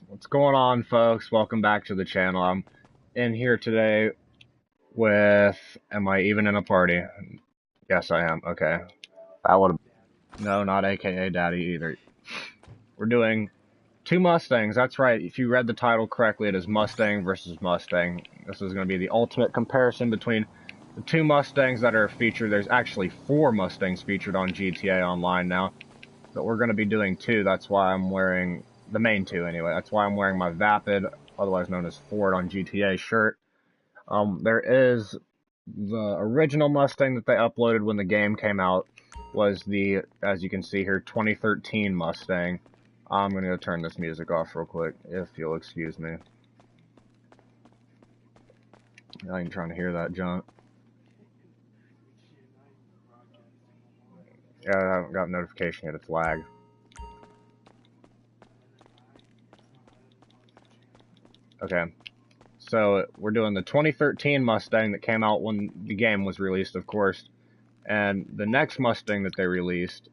What's going on, folks? Welcome back to the channel. I'm in here today with... Am I even in a party? Yes, I am. Okay. That would... No, not AKA Daddy either. We're doing two Mustangs. That's right. If you read the title correctly, it is Mustang versus Mustang. This is going to be the ultimate comparison between the two Mustangs that are featured. There's actually 4 Mustangs featured on GTA Online now. But we're going to be doing 2. That's why I'm wearing... The main 2, anyway. That's why I'm wearing my Vapid, otherwise known as Ford on GTA shirt. There is the original Mustang that they uploaded when the game came out, was the, as you can see here, 2013 Mustang. I'm going to go turn this music off real quick, if you'll excuse me. I ain't trying to hear that junk. Yeah, I haven't got a notification yet, it's lag. Okay. So, we're doing the 2013 Mustang that came out when the game was released, of course. And the next Mustang that they released,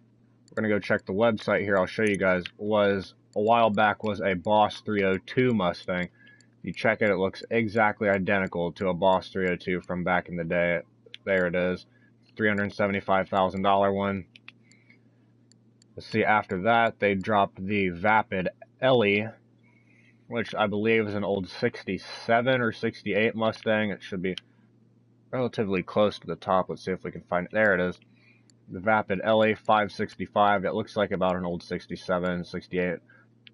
we're going to go check the website here, I'll show you guys, was, a while back, was a Boss 302 Mustang. If you check it, it looks exactly identical to a Boss 302 from back in the day. There it is. $375,000 one. Let's see, after that, they dropped the Vapid Ellie, which I believe is an old 67 or 68 Mustang. It should be relatively close to the top. Let's see if we can find it. There it is. The Vapid LA 565. It looks like about an old 67, 68.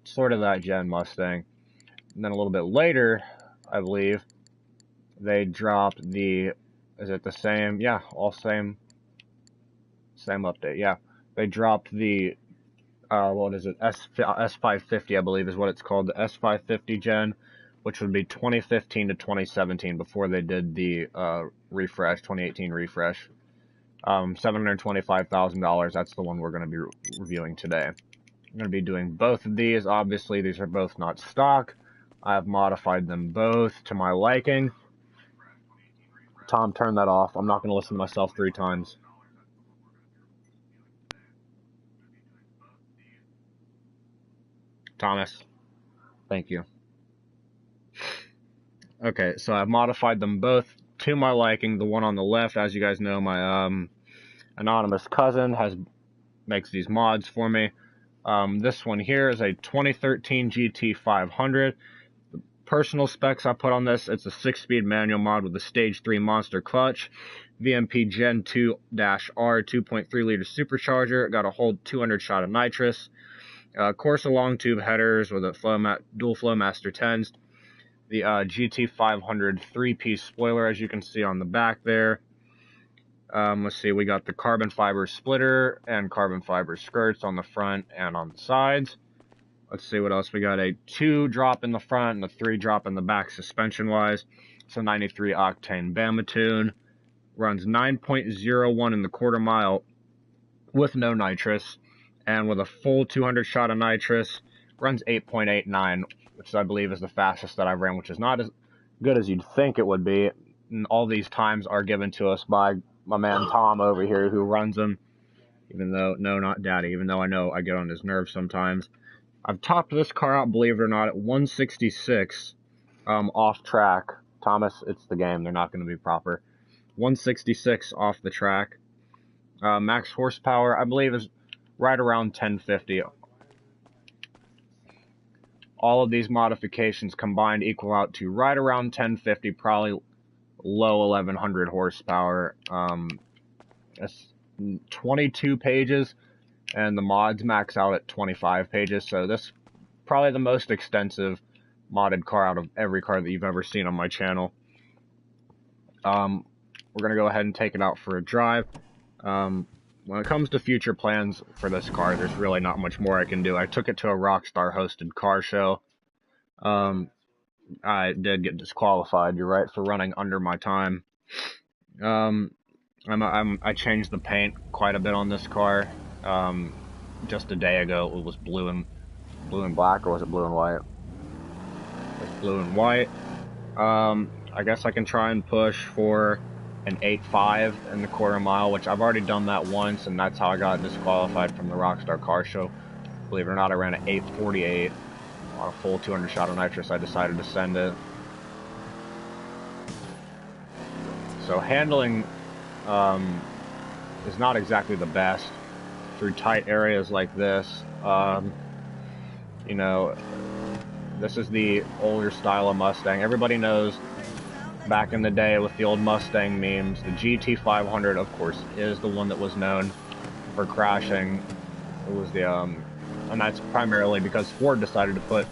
Sort of that gen Mustang. And then a little bit later, I believe, they dropped the... Is it the same? Yeah, all same. Same update, yeah. They dropped the... what is it? S550, I believe, is what it's called. The S550 gen, which would be 2015 to 2017 before they did the refresh, 2018 refresh. $725,000. That's the one we're going to be reviewing today. I'm going to be doing both of these. Obviously, these are both not stock. I have modified them both to my liking. Tom, turn that off. I'm not going to listen to myself 3 times. Thomas, thank you. Okay, so I've modified them both to my liking. The one on the left, as you guys know, my anonymous cousin makes these mods for me. This one here is a 2013 GT 500. The personal specs I put on this, it's a 6-speed manual mod with a Stage 3 monster clutch, VMP Gen 2-R 2.3-liter supercharger. It got a whole 200 shot of nitrous. Corsa long tube headers with a dual Flowmaster 10s. The GT 500 3-piece spoiler, as you can see on the back there. Let's see, we got the carbon fiber splitter and carbon fiber skirts on the front and on the sides. Let's see what else. We got a 2 drop in the front and a 3 drop in the back suspension-wise. It's a 93 octane Bama tune. Runs 9.01 in the quarter mile with no nitrous. And with a full 200 shot of nitrous, runs 8.89, which I believe is the fastest that I've ran, which is not as good as you'd think it would be. And all these times are given to us by my man Tom over here, who runs them, even though, no, not Daddy, even though I know I get on his nerves sometimes. I've topped this car out, believe it or not, at 166 off track. Thomas, it's the game, they're not going to be proper. 166 off the track. Max horsepower, I believe, is right around 1050. All of these modifications combined equal out to right around 1050, probably low 1100 horsepower. It's 22 pages, and the mods max out at 25 pages, so this is probably the most extensive modded car out of every car that you've ever seen on my channel. We're going to go ahead and take it out for a drive. When it comes to future plans for this car, there's really not much more I can do. I took it to a Rockstar-hosted car show. I did get disqualified, you're right, for running under my time. I changed the paint quite a bit on this car. Just a day ago, it was blue and black, or was it blue and white? It's blue and white. I guess I can try and push for an 8.5 in the quarter mile, which I've already done that once, and that's how I got disqualified from the Rockstar car show. Believe it or not, I ran an 8.48 on a full 200 shot of nitrous, I decided to send it. So handling is not exactly the best through tight areas like this. You know, this is the older style of Mustang. Everybody knows back in the day with the old Mustang memes, the GT500, of course, is the one that was known for crashing. It was the, and that's primarily because Ford decided to put,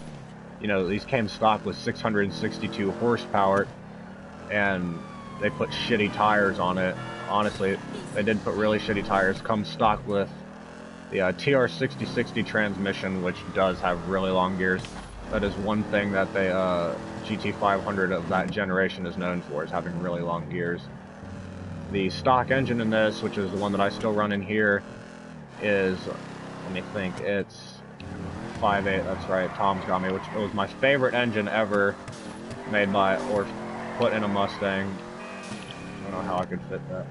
you know, these came stock with 662 horsepower, and they put shitty tires on it. Honestly, they did put really shitty tires. Come stock with the TR6060 transmission, which does have really long gears. That is one thing that the GT500 of that generation is known for, is having really long gears. The stock engine in this, which is the one that I still run in here, is, let me think, it's 5.8, that's right, Tom's got me, which was my favorite engine ever made by, or put in a Mustang. I don't know how I could fit that.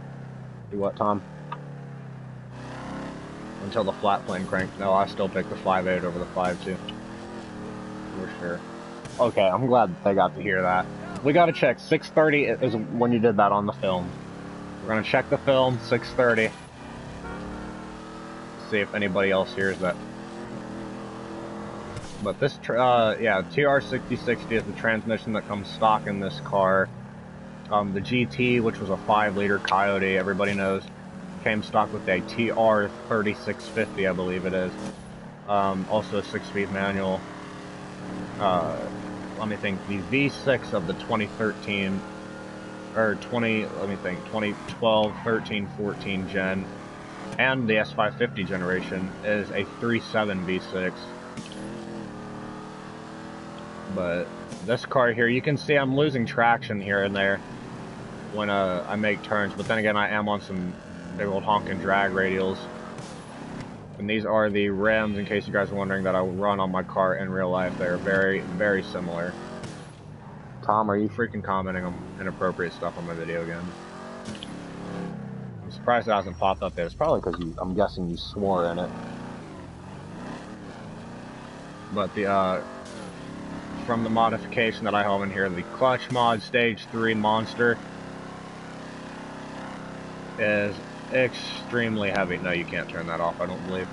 Do what, Tom? Until the flat plane crank. No, I still pick the 5.8 over the 5.2. For sure. Okay, I'm glad they got to hear that. We gotta check. 6:30 is when you did that on the film. We're gonna check the film, 6:30. See if anybody else hears that. But this, yeah, TR6060 is the transmission that comes stock in this car. The GT, which was a 5-liter Coyote, everybody knows, came stock with a TR3650, I believe it is. Also a 6-speed manual. Let me think, the V6 of the 2013, or 2012, 13, 14 gen, and the S550 generation is a 3.7 V6. But this car here, you can see I'm losing traction here and there when I make turns, but then again, I am on some big old honking drag radials. And these are the rims, in case you guys are wondering, that I run on my car in real life. They're very, very similar. Tom, are you freaking commenting on inappropriate stuff on my video again? I'm surprised it hasn't popped up there. It's probably because I'm guessing you swore in it. But the, from the modification that I have in here, the clutch mod stage 3 monster is extremely heavy. No, you can't turn that off, I don't believe.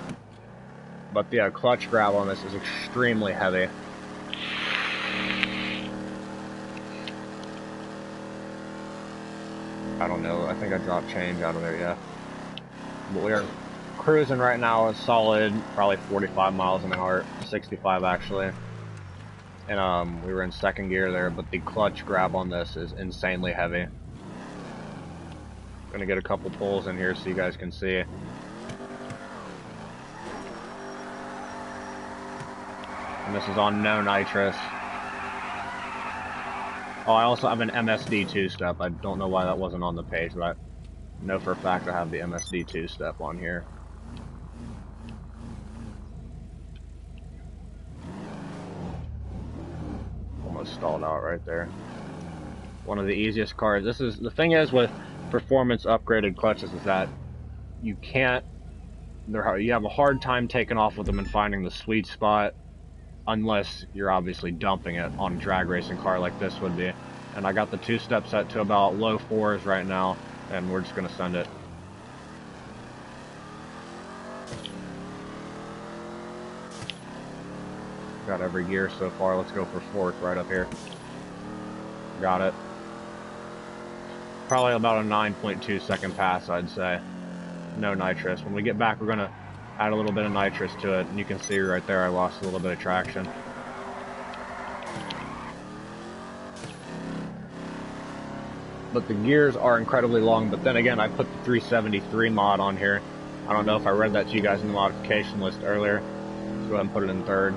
But the clutch grab on this is extremely heavy. I don't know, I think I dropped change out of there, yeah. But we are cruising right now a solid, probably 45 miles an hour, 65 actually. And we were in second gear there, but the clutch grab on this is insanely heavy. Gonna get a couple pulls in here so you guys can see. And this is on no nitrous. Oh, I also have an MSD 2-step. I don't know why that wasn't on the page, but I know for a fact I have the MSD 2-step on here. Almost stalled out right there. One of the easiest cars. This is the thing is with performance upgraded clutches is that you can't. You have a hard time taking off with them and finding the sweet spot, unless you're obviously dumping it on a drag racing car like this would be. And I got the 2-step set to about low 4s right now, and we're just gonna send it. Got every gear so far. Let's go for 4th right up here. Got it. Probably about a 9.2 second pass, I'd say. No nitrous. When we get back, we're gonna add a little bit of nitrous to it, and you can see right there I lost a little bit of traction. But the gears are incredibly long, but then again, I put the 373 mod on here. I don't know if I read that to you guys in the modification list earlier. Let's go ahead and put it in 3rd.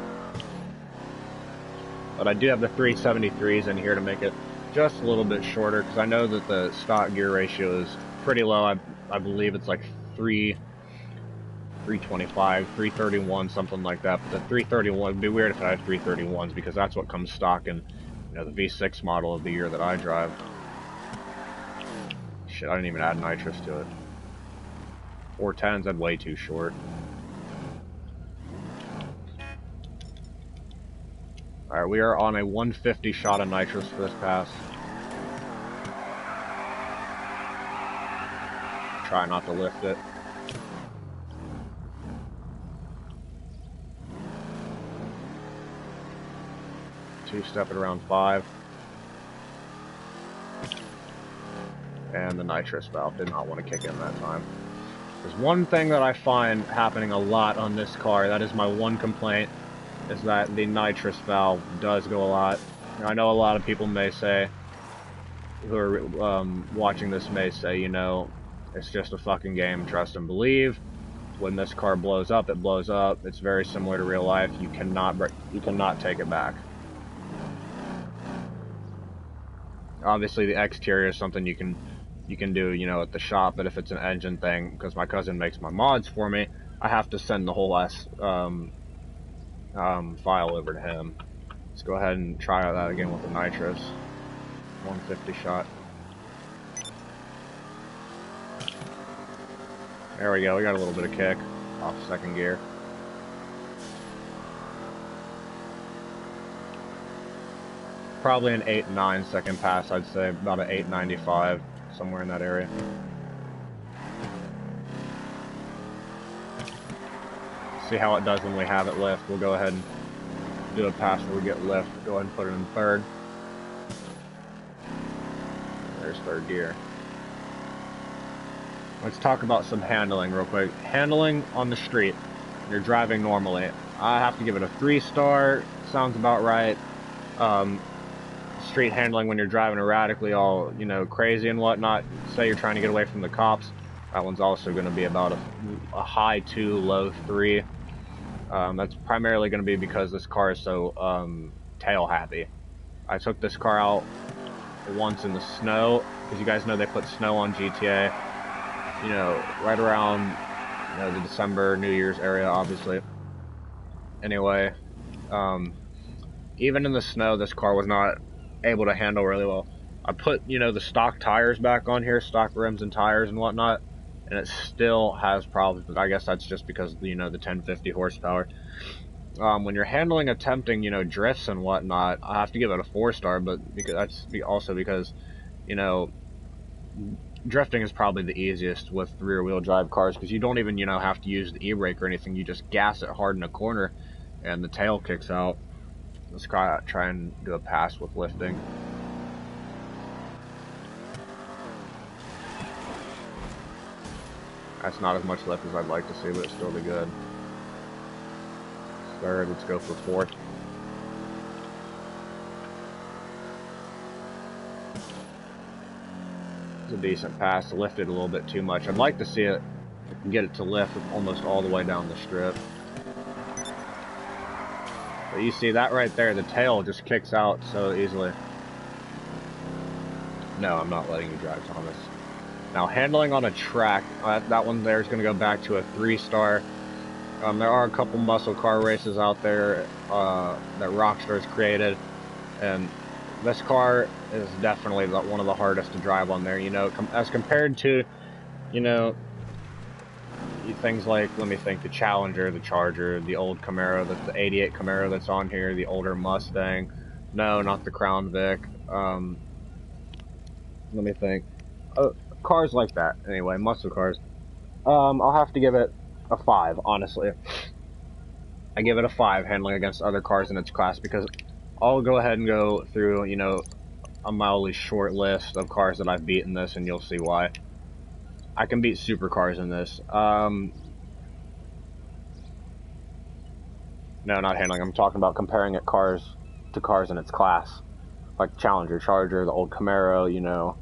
But I do have the 373s in here to make it just a little bit shorter, because I know that the stock gear ratio is pretty low. I believe it's like 325, 331, something like that. But the 331 would be weird if I had 331s, because that's what comes stock in, you know, the V6 model of the year that I drive. Shit, I didn't even add nitrous to it. 410s, that's way too short. Alright, we are on a 150 shot of nitrous for this pass. Try not to lift it. Two-step at around 5. And the nitrous valve did not want to kick in that time. There's one thing that I find happening a lot on this car, that is my one complaint, is that the nitrous valve does go a lot. I know a lot of people may say, who are watching this may say, you know, it's just a fucking game, trust and believe. When this car blows up, it blows up. It's very similar to real life. You cannot take it back. Obviously, the exterior is something you can do, you know, at the shop. But if it's an engine thing, because my cousin makes my mods for me, I have to send the whole file over to him. Let's go ahead and try out that again with the nitrous. 150 shot. There we go. We got a little bit of kick off second gear. Probably an 8-9 second pass, I'd say. About an 8.95, somewhere in that area. See how it does when we have it lift. We'll go ahead and do a pass where we get lift. Go ahead and put it in third. There's third gear. Let's talk about some handling real quick. Handling on the street. You're driving normally. I have to give it a 3-star. Sounds about right. Street handling when you're driving erratically, all, you know, crazy and whatnot. Say you're trying to get away from the cops. That one's also going to be about a high 2, low 3. That's primarily going to be because this car is so tail happy. I took this car out once in the snow, because you guys know they put snow on GTA, you know, right around, you know, the December, New Year's area, obviously. Anyway, even in the snow, this car was not able to handle really well. I put, you know, the stock tires back on here, stock rims and tires and whatnot, and it still has problems, but I guess that's just because, you know, the 1050 horsepower. When you're handling attempting, you know, drifts and whatnot, I have to give it a 4-star, but because that's also because, you know, drifting is probably the easiest with rear-wheel drive cars, because you don't even, you know, have to use the e-brake or anything. You just gas it hard in a corner, and the tail kicks out. Let's try and do a pass with lifting. That's not as much lift as I'd like to see, but it's still be good. Third, let's go for fourth. It's a decent pass. Lifted a little bit too much. I'd like to see it, get it to lift almost all the way down the strip. But you see that right there, the tail just kicks out so easily. No, I'm not letting you drive, Thomas. Now, handling on a track, that one there is going to go back to a 3-star. There are a couple muscle car races out there that Rockstar's created, and this car is definitely one of the hardest to drive on there, you know, as compared to, you know, things like, let me think, the Challenger, the Charger, the old Camaro, that's the 88 Camaro that's on here, the older Mustang. No, not the Crown Vic. Let me think. Cars like that, anyway, muscle cars. I'll have to give it a 5, honestly. I give it a 5 handling against other cars in its class, because I'll go ahead and go through, you know, a mildly short list of cars that I've beaten this, and you'll see why. I can beat supercars in this. No, not handling. I'm talking about comparing it to cars in its class. Like Challenger, Charger, the old Camaro, you know,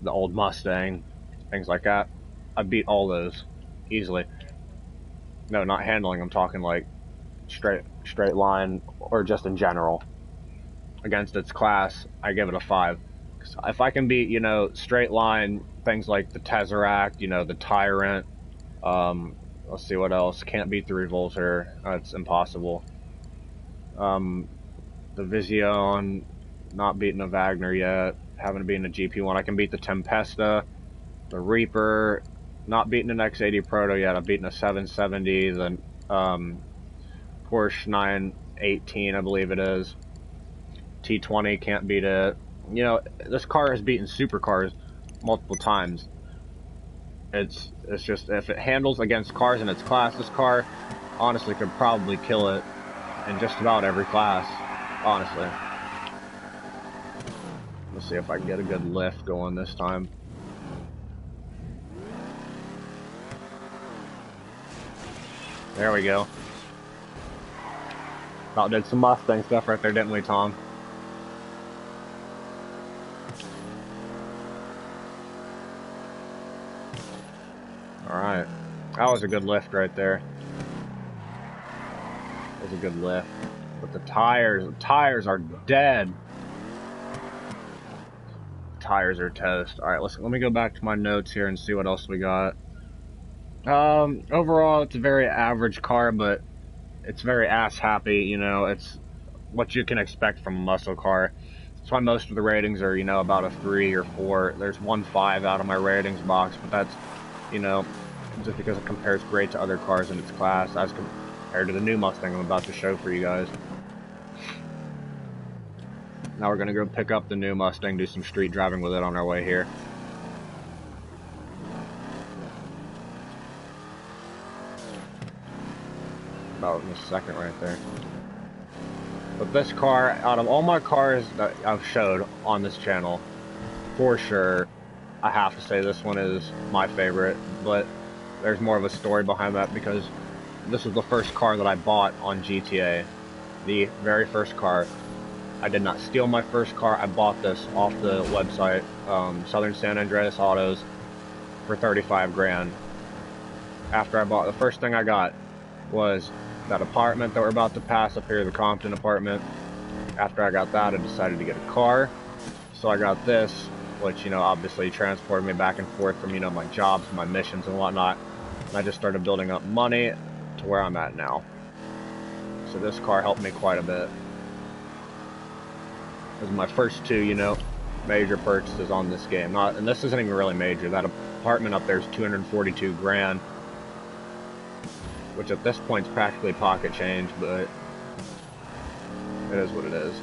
the old Mustang, things like that. I beat all those easily. No, not handling. I'm talking like straight line, or just in general. Against its class, I give it a 5. If I can beat, you know, straight line, things like the Tesseract, you know, the Tyrant, let's see what else. Can't beat the Revolter. That's impossible. The Vision, not beating a Wagner yet. Haven't beaten a GP1. I can beat the Tempesta, the Reaper, not beating an X80 Proto yet. I've beaten a 770, the Porsche 918, I believe it is. T20 can't beat it. You know, this car has beaten supercars multiple times. It's just, if it handles against cars in its class, this car honestly could probably kill it in just about every class, honestly. Let's see if I can get a good lift going this time. There we go. About did some Mustang stuff right there, didn't we, Tom? Alright. That was a good lift right there. That was a good lift. But the tires are dead. Tires are toast. Alright, let me go back to my notes here and see what else we got. Overall, it's a very average car, but it's very ass happy, you know, it's what you can expect from a muscle car. That's why most of the ratings are, you know, about a 3 or 4. There's 1 5 out of my ratings box, but that's, you know, just because it compares great to other cars in its class as compared to the new Mustang I'm about to show for you guys. Now we're going to go pick up the new Mustang, do some street driving with it on our way here. About in a second right there. But this car, out of all my cars that I've showed on this channel, for sure, I have to say this one is my favorite. But there's more of a story behind that, because this was the first car that I bought on GTA. The very first car. I did not steal my first car. I bought this off the website, Southern San Andreas Autos, for 35 grand. After I bought, the first thing I got was that apartment that we're about to pass up here, the Compton apartment. After I got that, I decided to get a car. So I got this, which, you know, obviously transported me back and forth from, you know, my jobs, my missions and whatnot. And I just started building up money to where I'm at now. So this car helped me quite a bit. This is my first 2, you know, major purchases on this game. And this isn't even really major. That apartment up there is 242 grand. Which at this point is practically pocket change, but it is what it is.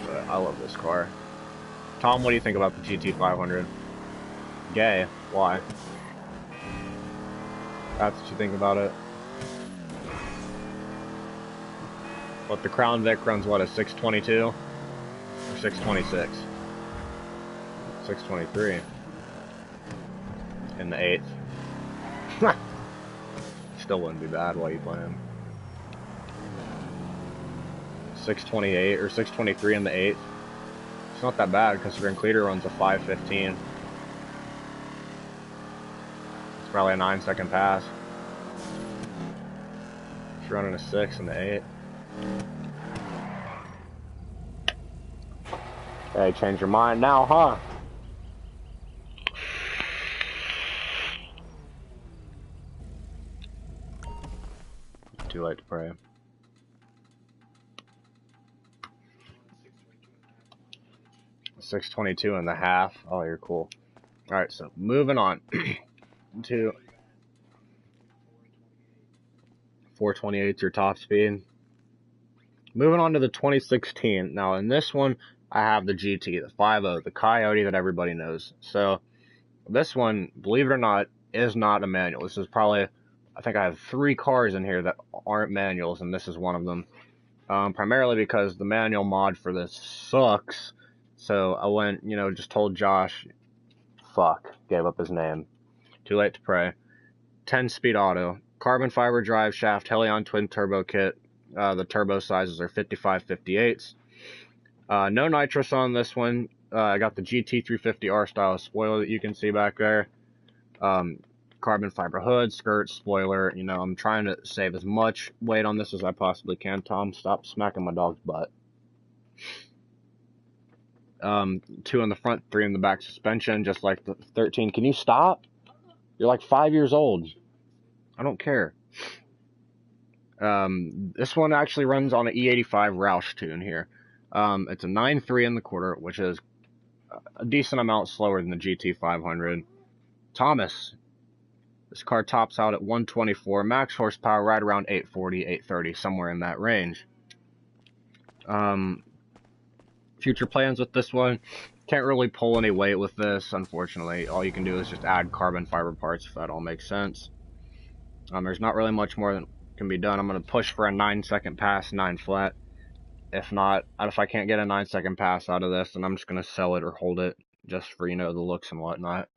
But I love this car. Tom, what do you think about the GT500? Gay. Why? That's what you think about it. But the Crown Vic runs what, a 622? Or 626? 623. In the 8th. Still wouldn't be bad while you playing. 628 or 623 in the 8th. It's not that bad, considering Cleater runs a 515. It's probably a 9-second pass. It's running a 6 in the 8th. Hey, change your mind now, huh? Too late to pray. $622.5. Oh, you're cool. Alright, so moving on to 428, your top speed. Moving on to the 2016. Now, in this one, I have the GT, the 5.0, the Coyote that everybody knows. So, this one, believe it or not, is not a manual. This is probably, I think I have 3 cars in here that aren't manuals, and this is one of them. Primarily because the manual mod for this sucks. So I went, you know, just told Josh, gave up his name. Too late to pray. 10-speed auto, carbon fiber drive shaft, Helion twin turbo kit. The turbo sizes are 55/58s. No nitrous on this one. I got the GT350R style spoiler that you can see back there. Carbon fiber hood, skirt, spoiler. You know, I'm trying to save as much weight on this as I possibly can. Tom, stop smacking my dog's butt. 2 in the front, 3 in the back suspension, just like the 13. Can you stop? You're like 5 years old. I don't care. This one actually runs on an E85 Roush tune here. It's a 9.3 in the quarter, which is a decent amount slower than the GT500. Thomas, This car tops out at 124, max horsepower right around 840, 830, somewhere in that range. Future plans with this one, can't really pull any weight with this, unfortunately. All you can do is just add carbon fiber parts, if that all makes sense. There's not really much more that can be done. I'm going to push for a 9-second pass, 9 flat. If not, if I can't get a 9-second pass out of this, then I'm just going to sell it or hold it, just for, you know, the looks and whatnot.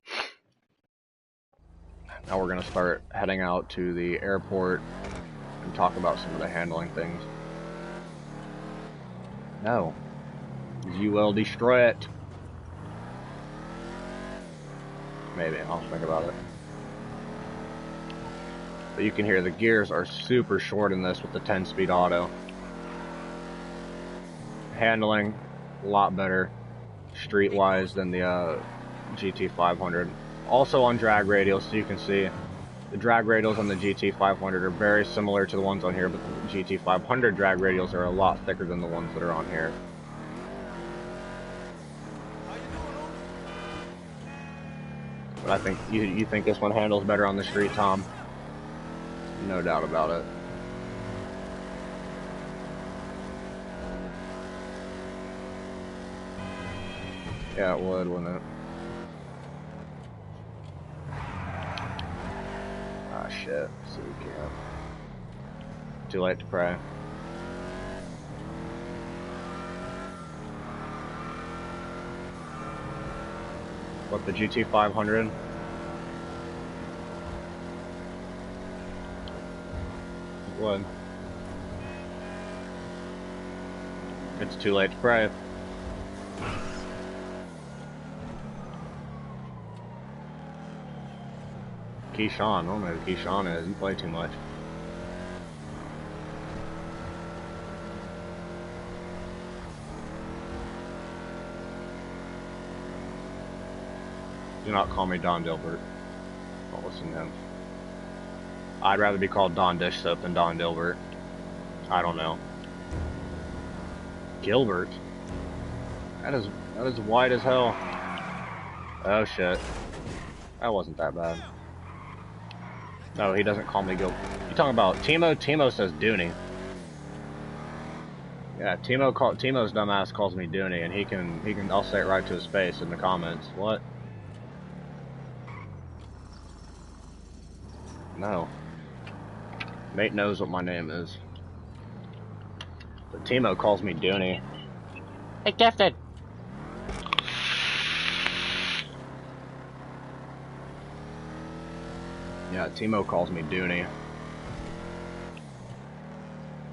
Now we're going to start heading out to the airport and talk about some of the handling things. No. You will destroy it. Maybe, I'll think about it. But you can hear the gears are super short in this with the 10-speed auto. Handling, a lot better street-wise than the GT500. Also on drag radials, so you can see the drag radials on the GT500 are very similar to the ones on here, but the GT500 drag radials are a lot thicker than the ones that are on here. But I think you think this one handles better on the street, Tom? No doubt about it. Yeah, it would, wouldn't it? Ah, shit. So we can't. Too late to pray. What, the GT500? It would. It's too late to pray. Keyshawn, I don't know who Keyshawn is. You play too much. Do not call me Don Dilbert. Don't listen to him. I'd rather be called Don Dish Soap than Don Dilbert. I don't know. Gilbert? That is white as hell. Oh shit. That wasn't that bad. No, he doesn't call me Gilbert. You talking about Timo? Timo says Dooney. Yeah, Timo's dumbass calls me Dooney, and he can. I'll say it right to his face in the comments. What? No. Nate knows what my name is. But Timo calls me Dooney. Hey, Gifted! Yeah, Timo calls me Dooney.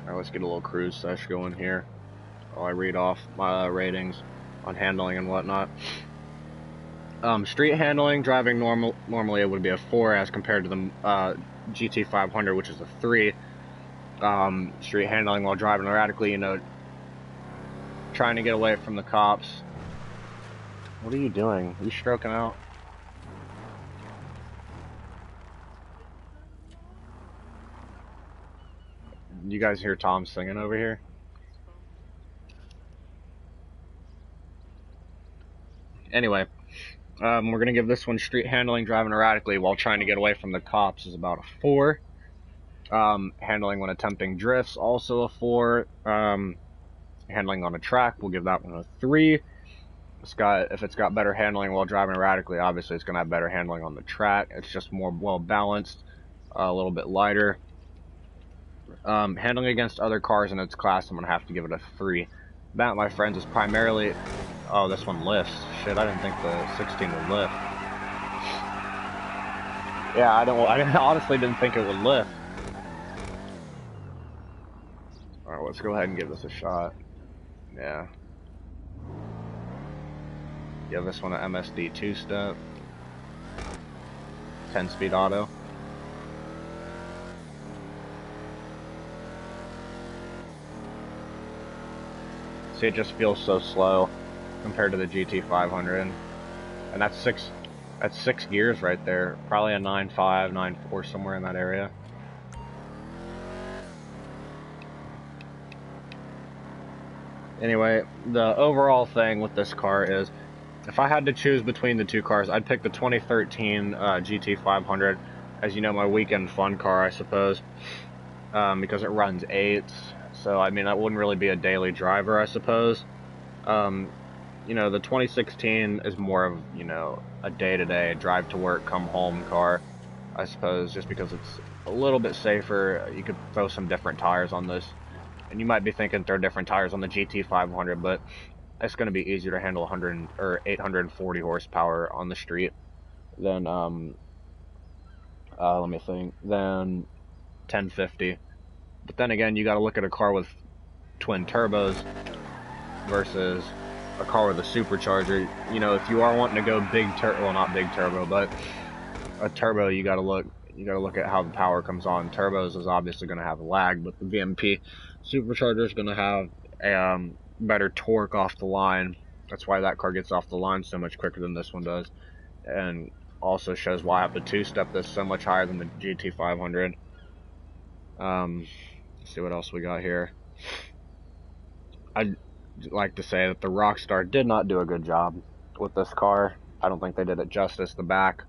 Alright, let's get a little cruise sesh going here while I read off my ratings on handling and whatnot. Street handling, driving normally it would be a 4 as compared to the GT500, which is a 3. Street handling while driving erratically, you know, trying to get away from the cops. What are you doing? Are you stroking out? You guys hear Tom singing over here? Anyway, we're going to give this one street handling, driving erratically while trying to get away from the cops is about a 4. Handling when attempting drifts, also a 4. Handling on a track, we'll give that one a 3. If it's got better handling while driving erratically, obviously it's going to have better handling on the track. It's just more well balanced, a little bit lighter. Handling against other cars in its class, I'm going to have to give it a 3. That, my friends, is primarily... Oh, this one lifts. Shit, I didn't think the 16 would lift. Yeah, I honestly didn't think it would lift. Alright, let's go ahead and give this a shot. Yeah. Give this one an MSD 2-step. 10-speed auto. See, it just feels so slow compared to the GT500. And that's six gears right there. Probably a 9.5, 9.4, somewhere in that area. Anyway, the overall thing with this car is, if I had to choose between the two cars, I'd pick the 2013 GT500 as you know, my weekend fun car, I suppose, because it runs 8s. So, I mean, that wouldn't really be a daily driver, I suppose. You know, the 2016 is more of, you know, a day-to-day drive to work, come home car, I suppose, just because it's a little bit safer. You could throw some different tires on this, and you might be thinking throw different tires on the GT500, but it's going to be easier to handle 100 or 840 horsepower on the street than let me think, than 1050. But then again, you got to look at a car with twin turbos versus a car with a supercharger. You know, if you are wanting to go big well, not big turbo, but a turbo, you got to look at how the power comes on. Turbos is obviously going to have a lag, but the VMP supercharger is going to have a better torque off the line. That's why that car gets off the line so much quicker than this one does, and also shows why I have to two-step this so much higher than the GT500. Let's see what else we got here. I'd like to say that the Rockstar did not do a good job with this car. I don't think they did it justice. The back,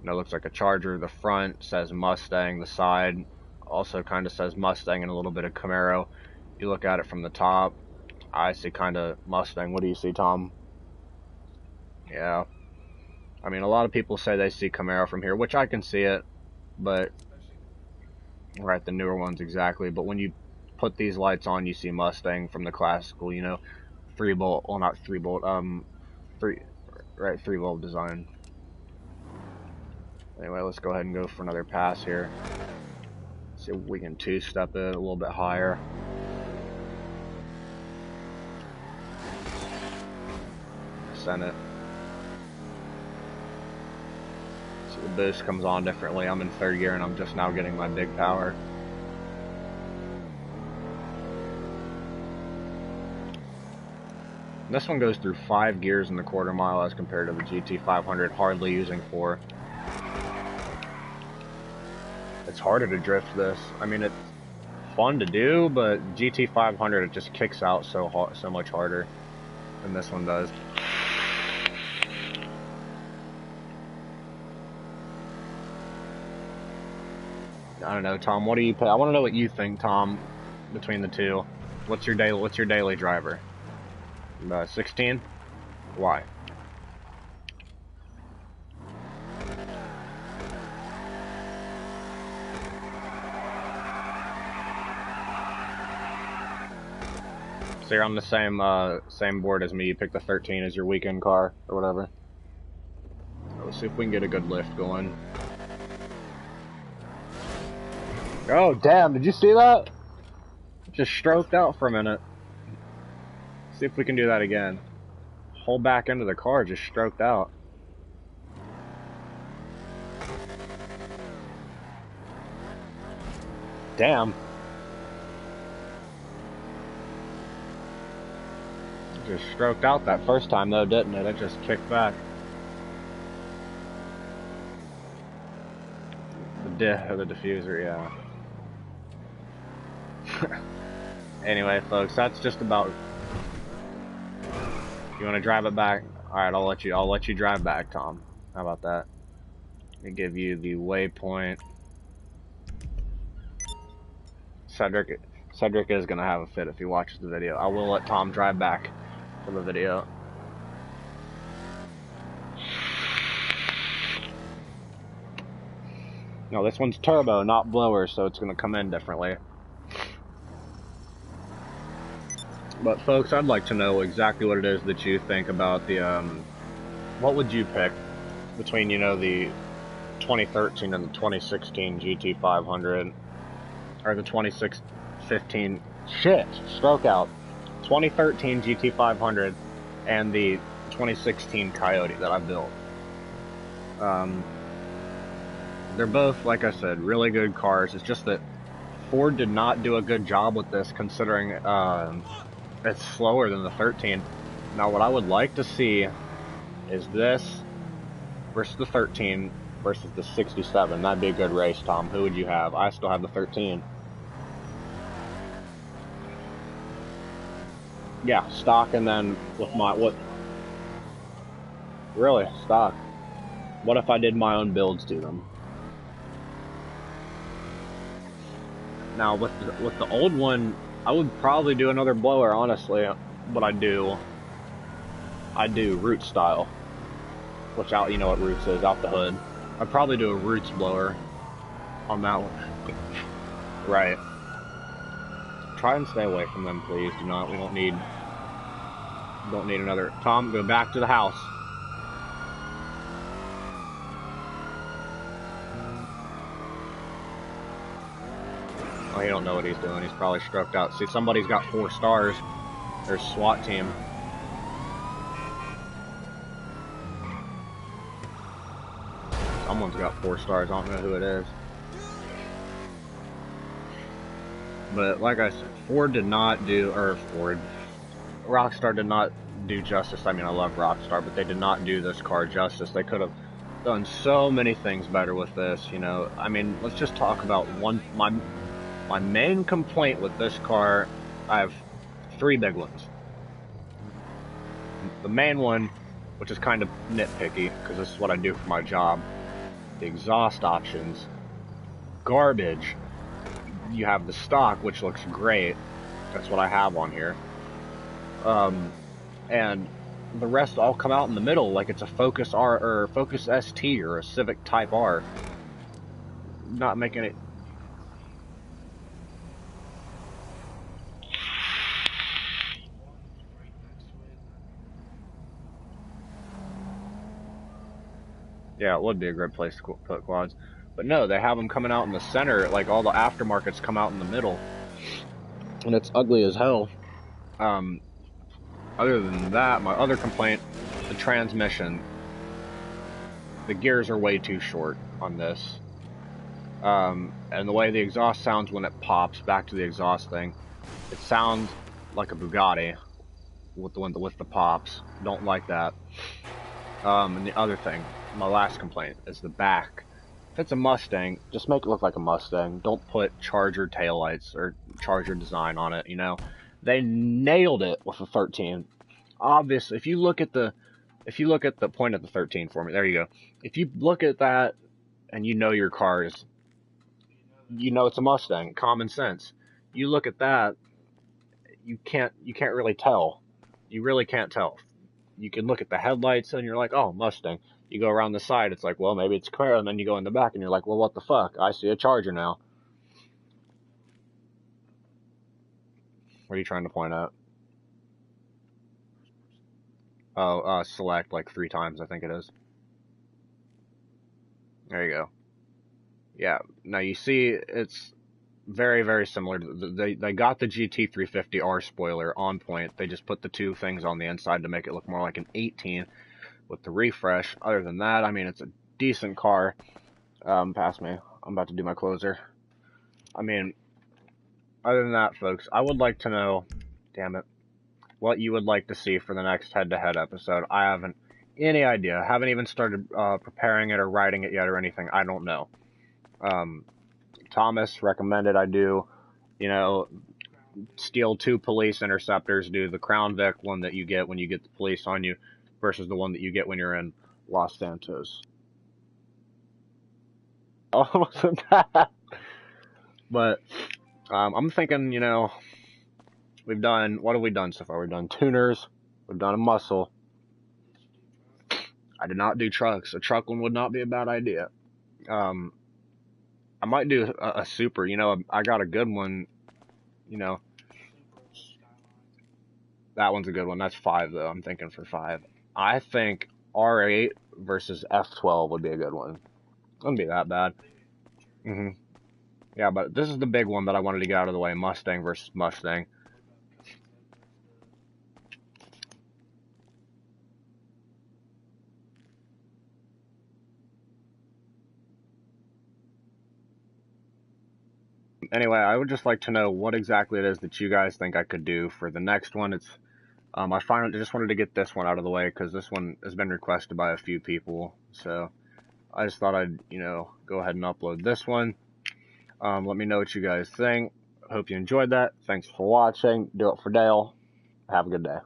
you know, looks like a Charger. The front says Mustang. The side also kind of says Mustang and a little bit of Camaro. You look at it from the top, I see kind of Mustang. What do you see, Tom? Yeah. I mean, a lot of people say they see Camaro from here, which I can see it, but right, the newer ones exactly. But when you put these lights on, you see Mustang from the classical, you know, 3-bolt, well, not 3-bolt, 3-volt design. Anyway, let's go ahead and go for another pass here. See if we can two-step it a little bit higher. Send it. See, the boost comes on differently. I'm in 3rd gear and I'm just now getting my big power. This one goes through 5 gears in the quarter mile as compared to the GT500, hardly using 4. It's harder to drift this. I mean, it's fun to do, but GT500, it just kicks out so much harder than this one does. I don't know, Tom. What do you pay? I want to know what you think, Tom, between the two. What's your daily driver? 16? Why? So you're on the same board as me. You pick the 13 as your weekend car or whatever. Let's see if we can get a good lift going. Oh damn! Did you see that? Just stroked out for a minute. See if we can do that again. Whole back end of the car just stroked out. Damn. Just stroked out that first time though, didn't it? It just kicked back. The diffuser, yeah. Anyway, folks, that's just about. You want to drive it back? All right, I'll let you drive back, Tom. How about that? Let me give you the waypoint. Cedric is gonna have a fit if he watches the video. I will let Tom drive back for the video. No, this one's turbo, not blower, so it's gonna come in differently. But folks, I'd like to know exactly what it is that you think about the, what would you pick between, you know, the 2013 and the 2016 GT500, or the 2015, stroke out, 2013 GT500 and the 2016 Coyote that I built. They're both, like I said, really good cars. It's just that Ford did not do a good job with this, considering, it's slower than the 13. Now, what I would like to see is this versus the 13 versus the 67. That'd be a good race, Tom. Who would you have? I still have the 13. Yeah, stock, and then with my, what? Really? Stock. What if I did my own builds to them? Now with the old one, I would probably do another blower, honestly. But I do root style, which out, you know what roots is, out the hood. I'd probably do a roots blower on that one. Right. Try and stay away from them, please. Do not. We don't need another. Tom, go back to the house. Oh, he don't know what he's doing. He's probably stroked out. See, somebody's got 4 stars. There's SWAT team. Someone's got 4 stars. I don't know who it is. But like I said, Rockstar did not do justice. I mean, I love Rockstar, but they did not do this car justice. They could have done so many things better with this, you know. I mean, let's just talk about my main complaint with this car. I have 3 big ones. The main one, which is kind of nitpicky, because this is what I do for my job. The exhaust options. Garbage. You have the stock, which looks great. That's what I have on here. And the rest all come out in the middle, like it's a Focus R or Focus ST or a Civic Type R. Not making it. Yeah, it would be a great place to put quads. But no, they have them coming out in the center, like all the aftermarkets come out in the middle. And it's ugly as hell. Other than that, my other complaint, the transmission. The gears are way too short on this. And the way the exhaust sounds when it pops, back to the exhaust thing, it sounds like a Bugatti with the pops. Don't like that. And the other thing, my last complaint, is the back. If it's a Mustang, just make it look like a Mustang. Don't put Charger taillights or Charger design on it, you know. They nailed it with the 13. Obviously, if you look at the point of the 13 for me, there you go. If you look at that and you know your cars, you know it's a Mustang, common sense. You look at that, you can't really tell. You really can't tell. You can look at the headlights and you're like, oh, Mustang. You go around the side, it's like, well, maybe it's Camaro, and then you go in the back and you're like, well, what the fuck? I see a Charger now. What are you trying to point out? Oh, select like 3 times, I think it is. There you go. Yeah, now you see it's very, very similar. They got the GT350R spoiler on point. They just put the 2 things on the inside to make it look more like an 18 with the refresh. Other than that, I mean, it's a decent car. Pass me. I'm about to do my closer. I mean, other than that, folks, I would like to know, damn it, what you would like to see for the next head-to-head episode. I haven't any idea. I haven't even started preparing it or writing it yet or anything. I don't know. Thomas recommended I do, you know, steal 2 police interceptors, do the Crown Vic one that you get when you get the police on you versus the one that you get when you're in Los Santos. Wasn't that? But I'm thinking, you know, what have we done so far? We've done tuners, we've done a muscle. I did not do trucks. A truck one would not be a bad idea. I might do a super, you know, I got a good one, you know. That one's a good one. That's 5 though. I'm thinking for 5. I think R8 versus F12 would be a good one. Wouldn't be that bad. Yeah, but this is the big one that I wanted to get out of the way. Mustang versus Mustang. Anyway, I would just like to know what exactly it is that you guys think I could do for the next one. It's I finally just wanted to get this one out of the way because this one has been requested by a few people. So I just thought I'd, you know, go ahead and upload this one. Let me know what you guys think. Hope you enjoyed that. Thanks for watching. Do it for Dale. Have a good day.